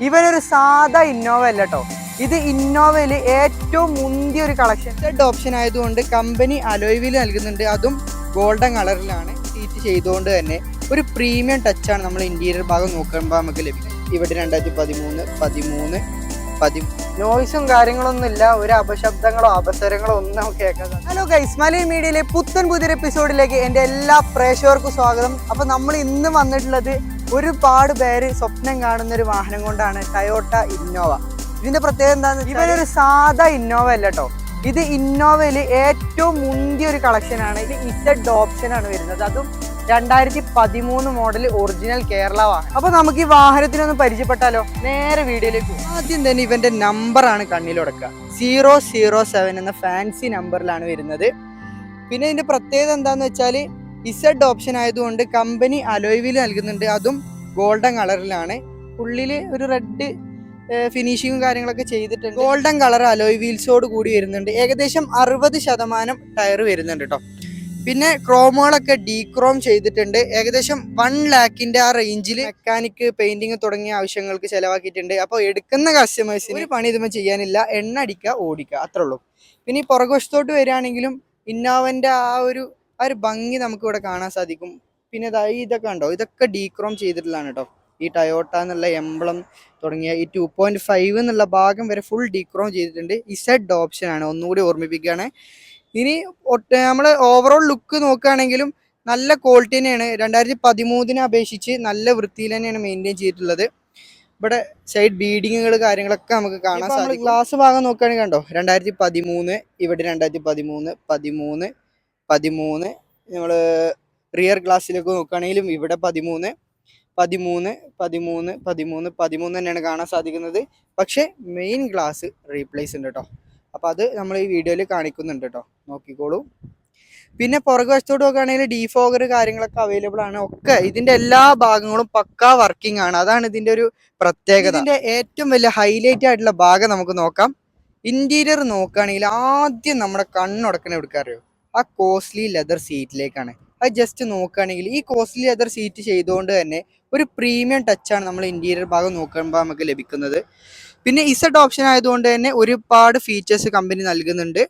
ഇവനൊരു സാധാ ഇന്നോവ അല്ല കേട്ടോ. ഇത് ഇന്നോവയിൽ ഏറ്റവും മുന്തിയ ഒരു കളക്ഷൻ സെഡ് ഓപ്ഷൻ ആയതുകൊണ്ട് കമ്പനി അലോയ് വീൽ നൽകുന്നുണ്ട്. അതും ഗോൾഡൻ കളറിലാണ്. സീറ്റ് ചെയ്തുകൊണ്ട് തന്നെ ഒരു പ്രീമിയം ടച്ചാണ് നമ്മൾ ഇന്റീരിയർ ഭാഗം നോക്കുമ്പോൾ നമുക്ക് ലഭിക്കും. ഇവിടെ 2013 നോയ്സും കാര്യങ്ങളൊന്നും ഇല്ല, ഒരു അപശബ്ദങ്ങളോ അപസരങ്ങളോ ഒന്നും കേൾക്കാതെ. ഹലോ ഗൈസ്, മലയാളി മീഡിയയിലെ പുത്തൻ പുതിയൊരു എപ്പിസോഡിലേക്ക് എൻ്റെ എല്ലാ പ്രേക്ഷകർക്കും സ്വാഗതം. അപ്പോൾ നമ്മൾ ഇന്ന് വന്നിട്ടുള്ളത് ഒരുപാട് പേര് സ്വപ്നം കാണുന്ന ഒരു വാഹനം കൊണ്ടാണ്, ടൊയോട്ട ഇന്നോവ. ഇതിന്റെ പ്രത്യേകത എന്താണെന്ന് വെച്ചാൽ ഇവരൊരു സാധാ ഇന്നോവ അല്ല കേട്ടോ. ഇത് ഇന്നോവയിൽ ഏറ്റവും മുന്തിയ ഒരു കളക്ഷനാണ്. ഇത് ഇസഡ് ഓപ്ഷനാണ് വരുന്നത്, അതും 2013 മോഡൽ ഒറിജിനൽ കേരള വാഹനം. അപ്പൊ നമുക്ക് ഈ വാഹനത്തിനൊന്ന് പരിചയപ്പെട്ടാലോ? നേരെ വീഡിയോയിലേക്ക്. ആദ്യം തന്നെ ഇവന്റെ നമ്പറാണ് കണ്ണിലുടക്കുക. 007 എന്ന ഫാൻസി നമ്പറിലാണ് വരുന്നത്. പിന്നെ ഇതിന്റെ പ്രത്യേകത എന്താന്ന് വെച്ചാൽ ഇസഡ് ഓപ്ഷൻ ആയതുകൊണ്ട് കമ്പനി അലോയ് വീൽ നൽകുന്നുണ്ട്. അതും ഗോൾഡൻ കളറിലാണ്. ഉള്ളില് ഒരു റെഡ് ഫിനിഷിങ്ങും കാര്യങ്ങളൊക്കെ ചെയ്തിട്ടുണ്ട്. ഗോൾഡൻ കളർ അലോയ് വീൽസോട് കൂടി വരുന്നുണ്ട്. ഏകദേശം 60% ടയർ വരുന്നുണ്ട് കേട്ടോ. പിന്നെ ക്രോമുകളൊക്കെ ഡീക്രോം ചെയ്തിട്ടുണ്ട്. ഏകദേശം 1 lakhന്റെ ആ റേഞ്ചിൽ മെക്കാനിക് പെയിന്റിങ് തുടങ്ങിയ ആവശ്യങ്ങൾക്ക് ചെലവാക്കിയിട്ടുണ്ട്. അപ്പോൾ എടുക്കുന്ന കസ്റ്റമേഴ്സിന് ഒരു പണി ഇതുമ്പോൾ ചെയ്യാനില്ല, എണ്ണ അടിക്കുക ഓടിക്കുക, അത്രേ ഉള്ളൂ. പിന്നെ ഈ പുറകുവശത്തോട്ട് വരികയാണെങ്കിലും ഇന്നോവന്റെ ആ ഒരു ഭംഗി നമുക്ക് ഇവിടെ കാണാൻ സാധിക്കും. പിന്നെ ഇതൊക്കെ ഉണ്ടോ, ഇതൊക്കെ ഡീക്രോം ചെയ്തിട്ടുള്ളതാണ് കേട്ടോ. ഈ ടൊയോട്ട എന്നുള്ള എംബ്ലം തുടങ്ങിയ ഈ 2.5 എന്നുള്ള ഭാഗം വരെ ഫുൾ ഡീക്രോം ചെയ്തിട്ടുണ്ട്. ഇസഡ് ഓപ്ഷൻ ആണ്, ഒന്നുകൂടി ഓർമ്മിപ്പിക്കുകയാണ്. ഇനി നമ്മൾ ഓവറോൾ ലുക്ക് നോക്കുകയാണെങ്കിലും നല്ല ക്വാളിറ്റി തന്നെയാണ്. 2013 അപേക്ഷിച്ച് നല്ല വൃത്തിയിൽ തന്നെയാണ് മെയിൻറ്റെയിൻ ചെയ്തിട്ടുള്ളത്. ഇവിടെ സൈഡ് ബീഡിങ്ങുകൾ കാര്യങ്ങളൊക്കെ നമുക്ക് കാണാൻ സാധിക്കും. ഗ്ലാസ് ഭാഗം നോക്കുകയാണെങ്കിൽ കണ്ടോ, 2013, ഇവിടെ 2013 നമ്മൾ റിയർ ഗ്ലാസ്സിലേക്ക് നോക്കുകയാണെങ്കിലും ഇവിടെ 13 തന്നെയാണ് കാണാൻ സാധിക്കുന്നത്. പക്ഷെ മെയിൻ ഗ്ലാസ് റീപ്ലേസ് ഉണ്ട് കേട്ടോ. അപ്പം അത് നമ്മൾ ഈ വീഡിയോയിൽ കാണിക്കുന്നുണ്ട് കേട്ടോ, നോക്കിക്കോളൂ. പിന്നെ പുറകുവശത്തോട്ട് നോക്കുകയാണെങ്കിൽ ഡീഫോഗർ കാര്യങ്ങളൊക്കെ അവൈലബിൾ ആണ്. ഒക്കെ ഇതിന്റെ എല്ലാ ഭാഗങ്ങളും പക്കാ വർക്കിംഗ് ആണ്. അതാണ് ഇതിന്റെ ഒരു പ്രത്യേകത. ഇതിന്റെ ഏറ്റവും വലിയ ഹൈലൈറ്റ് ആയിട്ടുള്ള ഭാഗം നമുക്ക് നോക്കാം. ഇന്റീരിയർ നോക്കുകയാണെങ്കിൽ ആദ്യം നമ്മുടെ കണ്ണുടക്കണ എടുക്കാറിയോ, ആ കോസ്റ്റ്ലി ലെതർ സീറ്റിലേക്കാണ്. അത് ജസ്റ്റ് നോക്കുകയാണെങ്കിൽ ഈ കോസ്റ്റ്ലി ലെതർ സീറ്റ് ചെയ്തുകൊണ്ട് തന്നെ ഒരു പ്രീമിയം ടച്ചാണ് നമ്മൾ ഇന്റീരിയർ ഭാഗം നോക്കുമ്പോൾ നമുക്ക് ലഭിക്കുന്നത്. പിന്നെ ഇസഡ് ഓപ്ഷൻ ആയതുകൊണ്ട് തന്നെ ഒരുപാട് ഫീച്ചേഴ്സ് കമ്പനി നൽകുന്നുണ്ട്.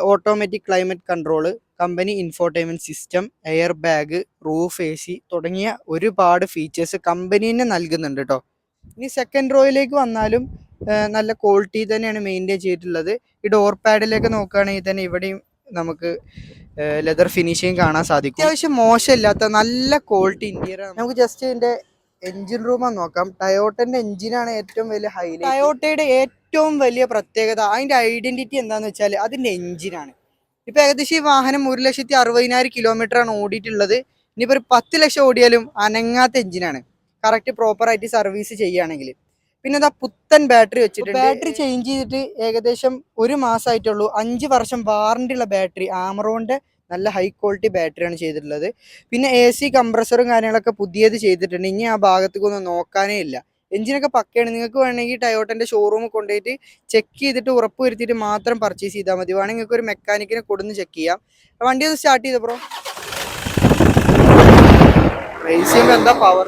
Automatic climate control, company infotainment system, air bag, roof AC തുടങ്ങിയ ഒരുപാട് ഫീച്ചേഴ്സ് കമ്പനി തന്നെ നൽകുന്നുണ്ട് കേട്ടോ. ഇനി സെക്കൻഡ് റോയിലേക്ക് വന്നാലും നല്ല ക്വാളിറ്റി തന്നെയാണ് മെയിൻറ്റെയിൻ ചെയ്തിട്ടുള്ളത്. ഈ ഡോർ പാഡിലേക്ക് നോക്കുകയാണെങ്കിൽ തന്നെ ഇവിടെയും നമുക്ക് ലെതർ ഫിനിഷിങ് കാണാൻ സാധിക്കും. അത്യാവശ്യം മോശമില്ലാത്ത നല്ല ക്വാളിറ്റി ഇന്റീരിയർ. നമുക്ക് ജസ്റ്റ് ഇതിന്റെ എഞ്ചിൻ റൂം നോക്കാം. ടൊയോട്ടന്റെ എഞ്ചിനാണ് ഏറ്റവും വലിയ ഹൈലൈറ്റ്. ടൊയോട്ടയുടെ ഏറ്റവും വലിയ പ്രത്യേകത, അതിന്റെ ഐഡന്റിറ്റി എന്താന്ന് വെച്ചാൽ അതിന്റെ എഞ്ചിനാണ്. ഇപ്പൊ ഏകദേശം ഈ വാഹനം 1,60,000 കിലോമീറ്ററാണ് ഓടിയിട്ടുള്ളത്. ഇനിയിപ്പോ ഒരു 10 ലക്ഷം ഓടിയാലും അനങ്ങാത്ത എഞ്ചിനാണ്, കറക്റ്റ് പ്രോപ്പർ ആയിട്ട് സർവീസ് ചെയ്യുകയാണെങ്കിൽ. പിന്നെ എന്താ പുത്തൻ ബാറ്ററി വെച്ചിട്ടുണ്ട്. ബാറ്ററി ചേഞ്ച് ചെയ്തിട്ട് ഏകദേശം 1 മാസമായിട്ടുള്ളൂ. 5 വർഷം വാറണ്ടി ഉള്ള ബാറ്ററി, ആമറോണിന്റെ നല്ല ഹൈ ക്വാളിറ്റി ബാറ്ററിയാണ് ചെയ്തിട്ടുള്ളത്. പിന്നെ AC കംപ്രസറും കാര്യങ്ങളൊക്കെ പുതിയത് ചെയ്തിട്ടുണ്ട്. ഇനി ആ ഭാഗത്തേക്കൊന്നും നോക്കാനേ ഇല്ല. എഞ്ചിനൊക്കെ പക്കയാണ്. നിങ്ങൾക്ക് വേണമെങ്കിൽ ടൊയോട്ടന്റെ ഷോറൂമിൽ കൊണ്ടുപോയിട്ട് ചെക്ക് ചെയ്തിട്ട് ഉറപ്പ് വരുത്തിയിട്ട് മാത്രം പർച്ചേസ് ചെയ്താൽ മതി. വേണമെങ്കിൽ നിങ്ങൾക്ക് ഒരു മെക്കാനിക്കിനെ കൊടുന്ന് ചെക്ക് ചെയ്യാം. വണ്ടി ഒന്ന് സ്റ്റാർട്ട് ചെയ്ത ബ്രോ. റേസിംഗ് എന്താ പവർ.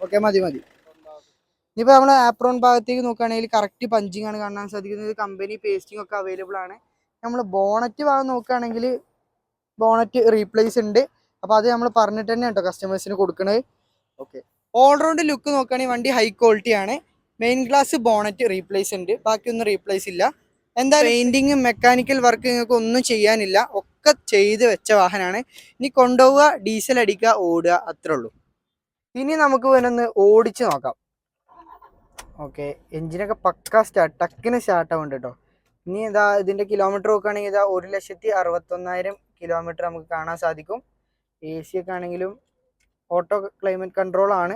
ഓക്കെ, മതി. ഇനിയിപ്പോൾ നമ്മൾ ആപ്രോൺ ഭാഗത്തേക്ക് നോക്കുകയാണെങ്കിൽ കറക്റ്റ് പഞ്ചിങ് ആണ് കാണാൻ സാധിക്കുന്നത്. കമ്പനി പേസ്റ്റിംഗ് ഒക്കെ അവൈലബിൾ ആണ്. നമ്മൾ ബോണറ്റ് ഭാഗം നോക്കുകയാണെങ്കിൽ ബോണറ്റ് റീപ്ലേസ് ഉണ്ട്. അപ്പോൾ അത് നമ്മൾ പറഞ്ഞിട്ട് തന്നെ കേട്ടോ കസ്റ്റമേഴ്സിന് കൊടുക്കുന്നത്. ഓക്കെ, ഓൾറൗണ്ട് ലുക്ക് നോക്കുകയാണെങ്കിൽ വണ്ടി ഹൈ ക്വാളിറ്റി ആണ്. മെയിൻ ഗ്ലാസ് ബോണറ്റ് റീപ്ലേസ് ഉണ്ട്, ബാക്കിയൊന്നും റീപ്ലേസ് ഇല്ല. എന്താ പെയിന്റിങ് മെക്കാനിക്കൽ വർക്ക് നിങ്ങൾക്ക് ഒന്നും ചെയ്യാനില്ല, ഒക്കെ ചെയ്ത് വെച്ച വാഹനമാണ്. ഇനി കൊണ്ടുപോവുക, ഡീസൽ അടിക്കുക, ഓടുക, അത്രേ ഉള്ളൂ. ഇനി നമുക്ക് വേണമെന്ന് ഓടിച്ച് നോക്കാം. ഓക്കെ, എഞ്ചിനൊക്കെ പക്ക ടക്കിന് സ്റ്റാർട്ട് ആവുന്നുണ്ട് കേട്ടോ. ഇനി ഇതാ ഇതിന്റെ കിലോമീറ്റർ നോക്കുകയാണെങ്കിൽ ഇതാ 1,61,000 കിലോമീറ്റർ നമുക്ക് കാണാൻ സാധിക്കും. AC ഒക്കെ ആണെങ്കിലും ഓട്ടോ ക്ലൈമറ്റ് കൺട്രോൾ ആണ്.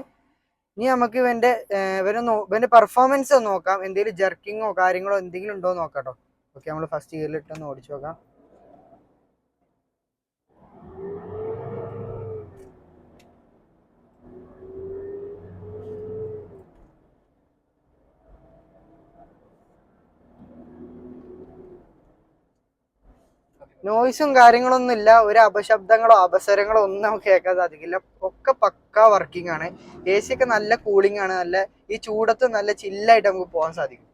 ഇനി നമുക്ക് ഇവന്റെ പെർഫോമൻസ് ഒന്ന് നോക്കാം. എന്തെങ്കിലും ജർക്കിങ്ങോ കാര്യങ്ങളോ എന്തെങ്കിലും ഉണ്ടോ എന്ന് നോക്കാം കേട്ടോ. ഓക്കെ, നമ്മൾ ഫസ്റ്റ് ഗിയറിലിട്ടൊന്ന് ഓടിച്ചു നോക്കാം. നോയ്സും കാര്യങ്ങളൊന്നും ഇല്ല, ഒരു അപശബ്ദങ്ങളോ അപസരങ്ങളോ ഒന്നും നമുക്ക് കേൾക്കാൻ സാധിക്കില്ല. ഒക്കെ പക്കാ വർക്കിംഗ് ആണ്. എ സി ഒക്കെ നല്ല കൂളിംഗ് ആണ്. നല്ല ഈ ചൂടത്ത് നല്ല ചില്ലായിട്ട് നമുക്ക് പോകാൻ സാധിക്കും.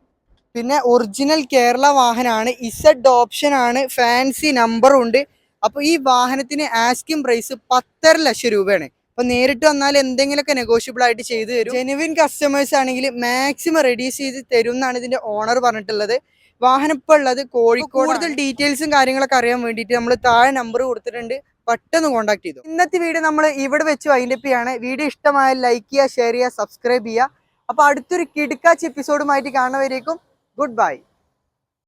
പിന്നെ ഒറിജിനൽ കേരള വാഹനമാണ്. ഇസഡ് ഓപ്ഷൻ ആണ്, ഫാൻസി നമ്പറും ഉണ്ട്. അപ്പൊ ഈ വാഹനത്തിന് ആസ്കിംഗ് പ്രൈസ് 10.5 ലക്ഷം രൂപയാണ്. അപ്പൊ നേരിട്ട് വന്നാൽ എന്തെങ്കിലുമൊക്കെ നെഗോഷ്യബിൾ ആയിട്ട് ചെയ്തു തരും. ജെനുവിൻ കസ്റ്റമേഴ്സ് ആണെങ്കിൽ മാക്സിമം റെഡ്യൂസ് ചെയ്ത് തരും എന്നാണ് ഇതിന്റെ ഓണർ പറഞ്ഞിട്ടുള്ളത്. വാഹനം ഇപ്പോൾ ഉള്ളത് കോഴിക്കോട്. കൂടുതൽ ഡീറ്റെയിൽസും കാര്യങ്ങളൊക്കെ അറിയാൻ വേണ്ടിയിട്ട് നമ്മൾ താഴെ നമ്പർ കൊടുത്തിട്ടുണ്ട്, പെട്ടെന്ന് കോൺടാക്ട് ചെയ്തു. ഇന്നത്തെ വീഡിയോ നമ്മൾ ഇവിടെ വെച്ച് വൈൻഡപ്പ് ചെയ്യാണ്. വീഡിയോ ഇഷ്ടമായാൽ ലൈക്ക് ചെയ്യുക, ഷെയർ ചെയ്യുക, സബ്സ്ക്രൈബ് ചെയ്യുക. അപ്പൊ അടുത്തൊരു കിടുക്കാച്ച് എപ്പിസോഡുമായിട്ട് കാണുന്നവരേക്കും ഗുഡ് ബൈ.